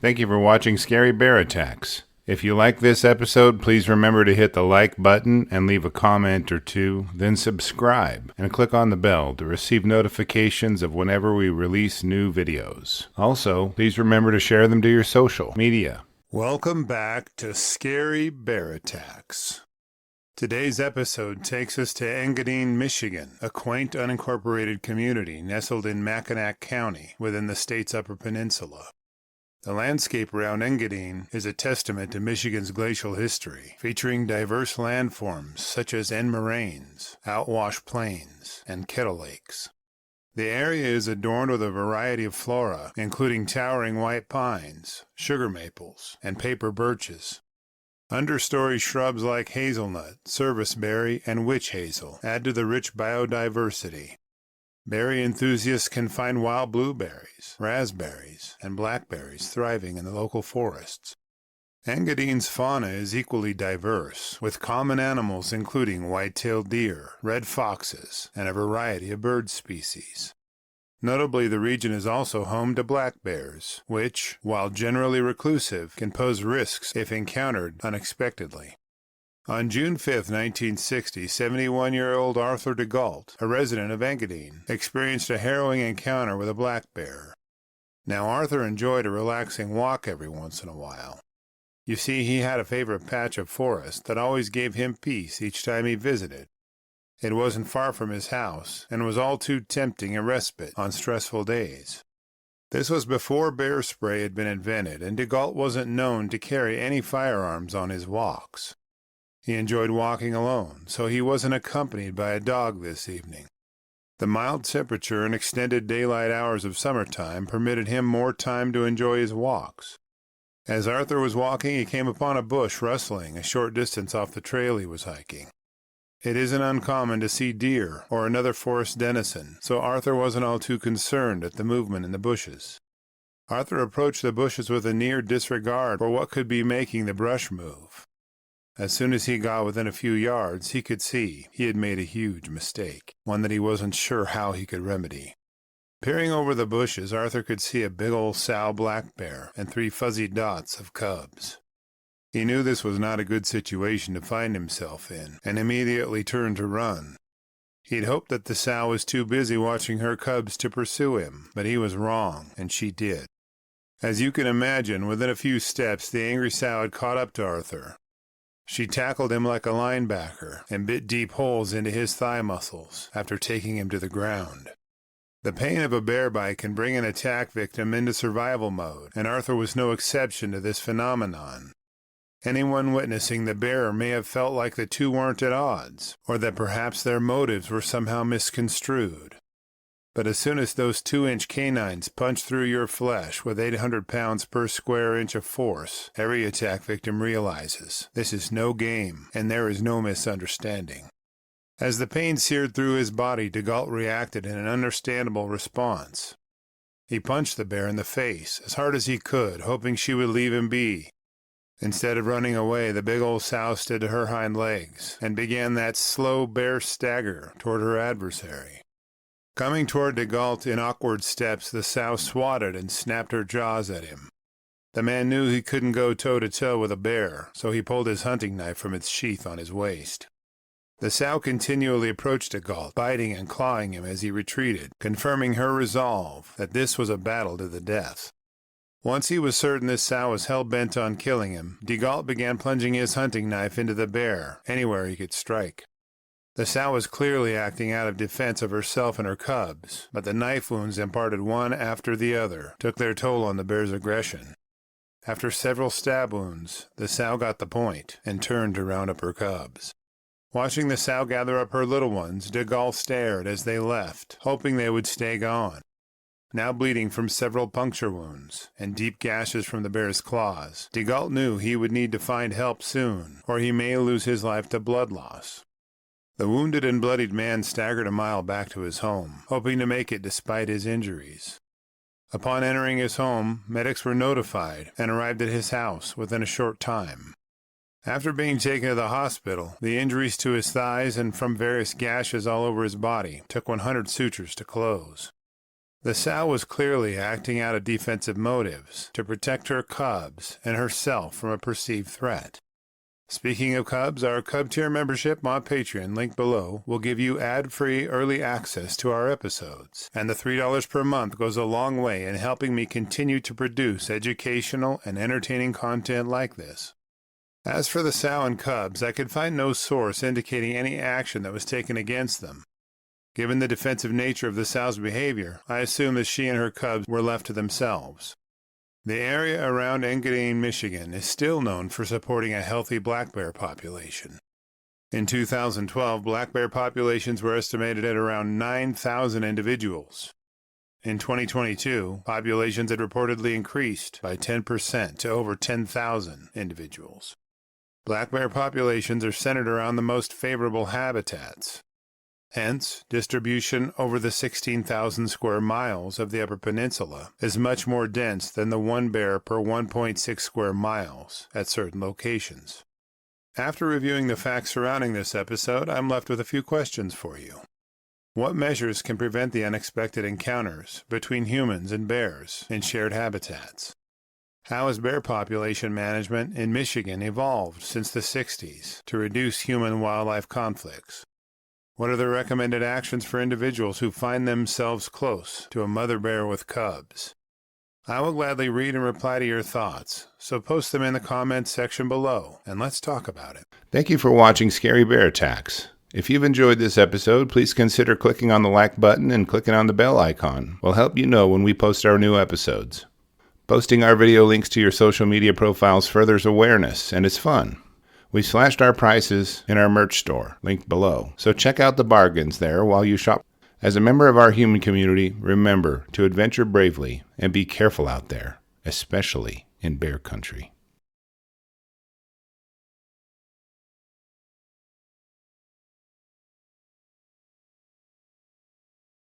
Thank you for watching Scary Bear Attacks. If you like this episode, please remember to hit the like button and leave a comment or two, then subscribe and click on the bell to receive notifications of whenever we release new videos. Also, please remember to share them to your social media. Welcome back to Scary Bear Attacks. Today's episode takes us to Engadine, Michigan, a quaint unincorporated community nestled in Mackinac County within the state's Upper Peninsula. The landscape around Engadine is a testament to Michigan's glacial history, featuring diverse landforms such as end moraines, outwash plains, and kettle lakes. The area is adorned with a variety of flora, including towering white pines, sugar maples, and paper birches. Understory shrubs like hazelnut, serviceberry, and witch hazel add to the rich biodiversity. Berry enthusiasts can find wild blueberries, raspberries, and blackberries thriving in the local forests. Engadine's fauna is equally diverse, with common animals including white-tailed deer, red foxes, and a variety of bird species. Notably, the region is also home to black bears, which, while generally reclusive, can pose risks if encountered unexpectedly. On June 5, 1960, 71-year-old Arthur DeGault, a resident of Engadine, experienced a harrowing encounter with a black bear. Now, Arthur enjoyed a relaxing walk every once in a while. You see, he had a favorite patch of forest that always gave him peace each time he visited. It wasn't far from his house, and was all too tempting a respite on stressful days. This was before bear spray had been invented, and DeGault wasn't known to carry any firearms on his walks. He enjoyed walking alone, so he wasn't accompanied by a dog this evening. The mild temperature and extended daylight hours of summertime permitted him more time to enjoy his walks. As Arthur was walking, he came upon a bush rustling a short distance off the trail he was hiking. It isn't uncommon to see deer or another forest denizen, so Arthur wasn't all too concerned at the movement in the bushes. Arthur approached the bushes with a near disregard for what could be making the brush move. As soon as he got within a few yards, he could see he had made a huge mistake, one that he wasn't sure how he could remedy. Peering over the bushes, Arthur could see a big old sow black bear and 3 fuzzy dots of cubs. He knew this was not a good situation to find himself in, and immediately turned to run. He'd hoped that the sow was too busy watching her cubs to pursue him, but he was wrong, and she did. As you can imagine, within a few steps, the angry sow had caught up to Arthur. She tackled him like a linebacker and bit deep holes into his thigh muscles after taking him to the ground. The pain of a bear bite can bring an attack victim into survival mode, and Arthur was no exception to this phenomenon. Anyone witnessing the bear may have felt like the two weren't at odds, or that perhaps their motives were somehow misconstrued. But as soon as those 2-inch canines punch through your flesh with 800 pounds per square inch of force, every attack victim realizes this is no game and there is no misunderstanding. As the pain seared through his body, DeGault reacted in an understandable response. He punched the bear in the face as hard as he could, hoping she would leave him be. Instead of running away, the big old sow stood to her hind legs and began that slow bear stagger toward her adversary. Coming toward DeGault in awkward steps, the sow swatted and snapped her jaws at him. The man knew he couldn't go toe-to-toe with a bear, so he pulled his hunting knife from its sheath on his waist. The sow continually approached DeGault, biting and clawing him as he retreated, confirming her resolve that this was a battle to the death. Once he was certain this sow was hell-bent on killing him, DeGault began plunging his hunting knife into the bear, anywhere he could strike. The sow was clearly acting out of defense of herself and her cubs, but the knife wounds imparted one after the other took their toll on the bear's aggression. After several stab wounds, the sow got the point and turned to round up her cubs. Watching the sow gather up her little ones, DeGault stared as they left, hoping they would stay gone. Now bleeding from several puncture wounds and deep gashes from the bear's claws, DeGault knew he would need to find help soon, or he may lose his life to blood loss. The wounded and bloodied man staggered a mile back to his home, hoping to make it despite his injuries. Upon entering his home, medics were notified and arrived at his house within a short time. After being taken to the hospital, the injuries to his thighs and from various gashes all over his body took 100 sutures to close. The sow was clearly acting out of defensive motives to protect her cubs and herself from a perceived threat. Speaking of cubs, our Cub Tier membership on Patreon, link below, will give you ad-free early access to our episodes, and the $3 per month goes a long way in helping me continue to produce educational and entertaining content like this. As for the sow and cubs, I could find no source indicating any action that was taken against them. Given the defensive nature of the sow's behavior, I assume that she and her cubs were left to themselves. The area around Engadine, Michigan is still known for supporting a healthy black bear population. In 2012, black bear populations were estimated at around 9,000 individuals. In 2022, populations had reportedly increased by 10% to over 10,000 individuals. Black bear populations are centered around the most favorable habitats. Hence, distribution over the 16,000 square miles of the Upper Peninsula is much more dense than the one bear per 1.6 square miles at certain locations. After reviewing the facts surrounding this episode, I'm left with a few questions for you. What measures can prevent the unexpected encounters between humans and bears in shared habitats? How has bear population management in Michigan evolved since the 60s to reduce human-wildlife conflicts? What are the recommended actions for individuals who find themselves close to a mother bear with cubs? I will gladly read and reply to your thoughts, so post them in the comments section below, and let's talk about it. Thank you for watching Scary Bear Attacks. If you've enjoyed this episode, please consider clicking on the like button and clicking on the bell icon. We'll help you know when we post our new episodes. Posting our video links to your social media profiles furthers awareness, and it's fun. We slashed our prices in our merch store, linked below, so check out the bargains there while you shop. As a member of our human community, remember to adventure bravely and be careful out there, especially in bear country.